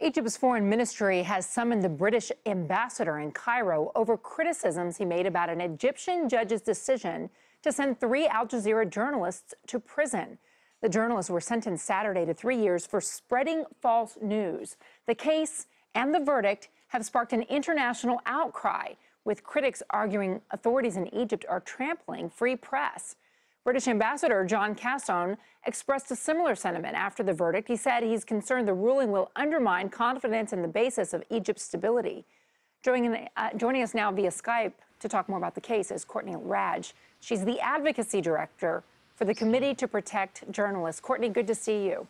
Egypt's foreign ministry has summoned the British ambassador in Cairo over criticisms he made about an Egyptian judge's decision to send 3 Al Jazeera journalists to prison. The journalists were sentenced Saturday to 3 years for spreading false news. The case and the verdict have sparked an international outcry, with critics arguing authorities in Egypt are trampling free press. British Ambassador John Casson expressed a similar sentiment after the verdict. He said he's concerned the ruling will undermine confidence in the basis of Egypt's stability. Joining us now via Skype to talk more about the case is Courtney Radsch. She's the advocacy director for the Committee to Protect Journalists. Courtney, good to see you.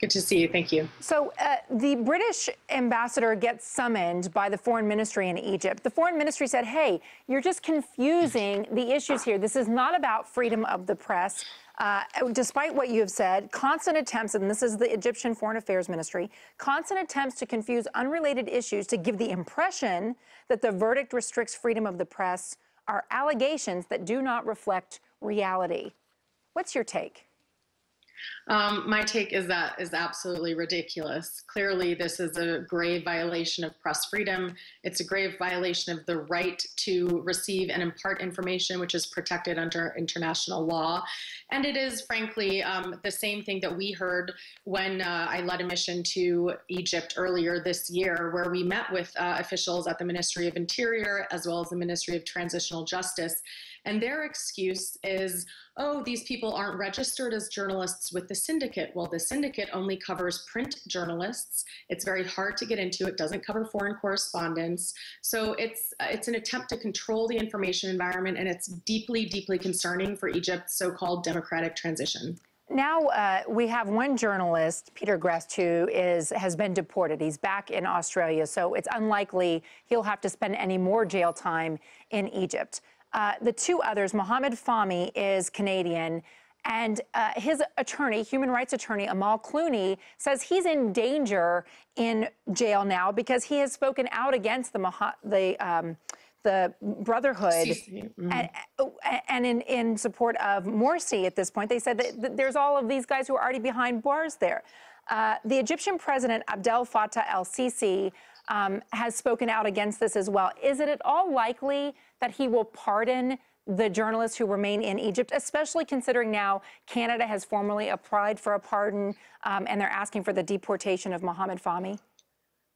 Good to see you. Thank you. So the British ambassador gets summoned by the foreign ministry in Egypt. The foreign ministry said, hey, you're just confusing the issues here. This is not about freedom of the press. Despite what you have said, constant attempts, and this is the Egyptian Foreign Affairs Ministry, constant attempts to confuse unrelated issues to give the impression that the verdict restricts freedom of the press are allegations that do not reflect reality. What's your take? My take is that is absolutely ridiculous. Clearly, this is a grave violation of press freedom. It's a grave violation of the right to receive and impart information, which is protected under international law. And it is, frankly, the same thing that we heard when I led a mission to Egypt earlier this year, where we met with officials at the Ministry of Interior as well as the Ministry of Transitional Justice. And their excuse is, oh, these people aren't registered as journalists with the syndicate. Well, the syndicate only covers print journalists. It's very hard to get into. It doesn't cover foreign correspondence. So it's an attempt to control the information environment, and it's deeply, deeply concerning for Egypt's so-called democratic transition. Now we have one journalist, Peter Grest, who has been deported. He's back in Australia, so it's unlikely he'll have to spend any more jail time in Egypt. The 2 others, Mohamed Fahmy is Canadian, and his attorney, human rights attorney Amal Clooney, says he's in danger in jail now because he has spoken out against the Brotherhood and in support of Morsi at this point. They said that there's all of these guys who are already behind bars there. The Egyptian president, Abdel Fattah el-Sisi, has spoken out against this as well. Is it at all likely that he will pardon the journalists who remain in Egypt, especially considering now Canada has formally applied for a pardon and they're asking for the deportation of Mohamed Fahmy?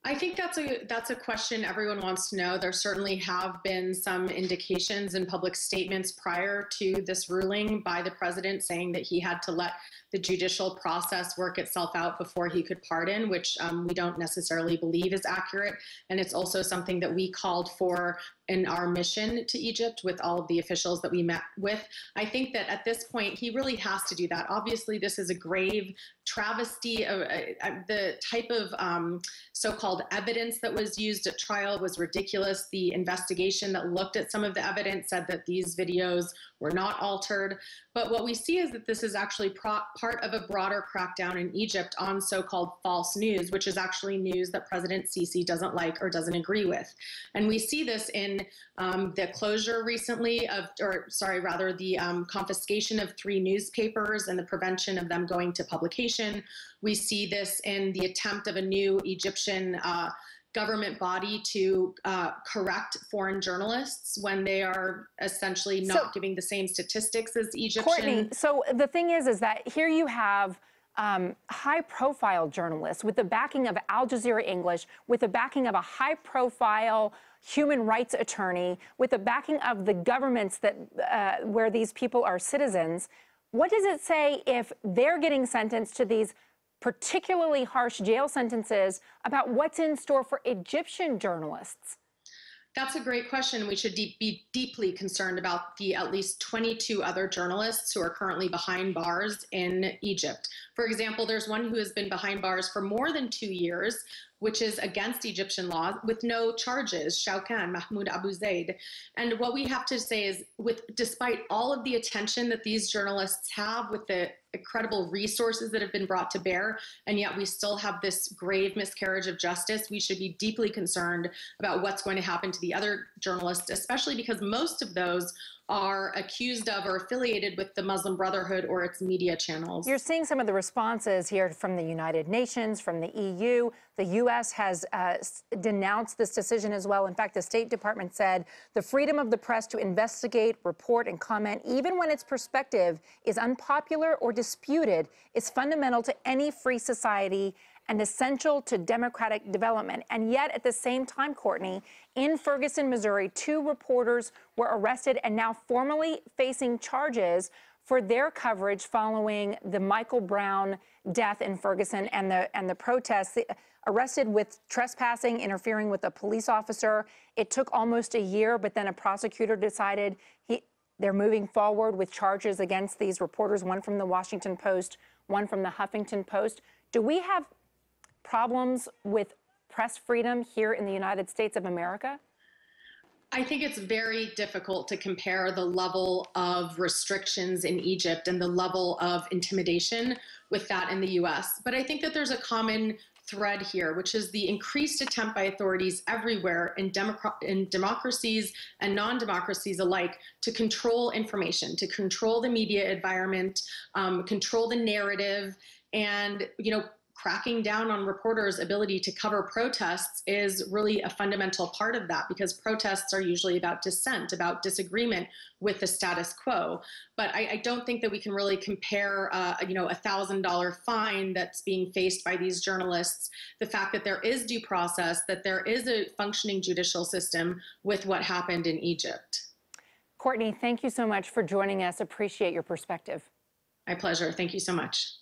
I think that's a question everyone wants to know. There certainly have been some indications in public statements prior to this ruling by the president saying that he had to let the judicial process work itself out before he could pardon, which we don't necessarily believe is accurate. And it's also something that we called for in our mission to Egypt with all of the officials that we met with. I think that at this point, he really has to do that. Obviously, this is a grave travesty. The type of so-called evidence that was used at trial was ridiculous. The investigation that looked at some of the evidence said that these videos were not altered. But what we see is that this is actually part of a broader crackdown in Egypt on so-called false news, which is actually news that President Sisi doesn't like or doesn't agree with. And we see this in the closure recently of, the confiscation of 3 newspapers and the prevention of them going to publication. We see this in the attempt of a new Egyptian government body to correct foreign journalists when they are essentially not giving the same statistics as Egyptian. Courtney, so the thing is that here you have high-profile journalists with the backing of Al Jazeera English, with the backing of a high-profile human rights attorney, with the backing of the governments that where these people are citizens. What does it say if they're getting sentenced to these particularly harsh jail sentences about what's in store for Egyptian journalists? That's a great question. We should be deeply concerned about the at least 22 other journalists who are currently behind bars in Egypt. For example, there's one who has been behind bars for more than 2 years, which is against Egyptian law, with no charges, Shaukan Mahmoud Abu Zaid. And what we have to say is, despite all of the attention that these journalists have, with the incredible resources that have been brought to bear, and yet we still have this grave miscarriage of justice, we should be deeply concerned about what's going to happen to the other journalists, especially because most of those are accused of or affiliated with the Muslim Brotherhood or its media channels. You're seeing some of the responses here from the United Nations, from the EU. The U.S. has denounced this decision as well. In fact, the State Department said the freedom of the press to investigate, report, and comment, even when its perspective is unpopular or disputed, is fundamental to any free society and essential to democratic development. And yet, at the same time, Courtney, in Ferguson, Missouri, 2 reporters were arrested and now formally facing charges for their coverage following the Michael Brown death in Ferguson and the protests. Arrested with trespassing, interfering with a police officer. It took almost a year, but then a prosecutor decided they're moving forward with charges against these reporters, one from the Washington Post, one from the Huffington Post. Do we have problems with press freedom here in the United States of America? I think it's very difficult to compare the level of restrictions in Egypt and the level of intimidation with that in the US. But I think that there's a common thread here, which is the increased attempt by authorities everywhere in democracies and non-democracies alike to control information, to control the media environment, control the narrative, and, cracking down on reporters' ability to cover protests is really a fundamental part of that, because protests are usually about dissent, about disagreement with the status quo. But I don't think that we can really compare, $1,000 fine that's being faced by these journalists, the fact that there is due process, that there is a functioning judicial system, with what happened in Egypt. Courtney, thank you so much for joining us. Appreciate your perspective. My pleasure. Thank you so much.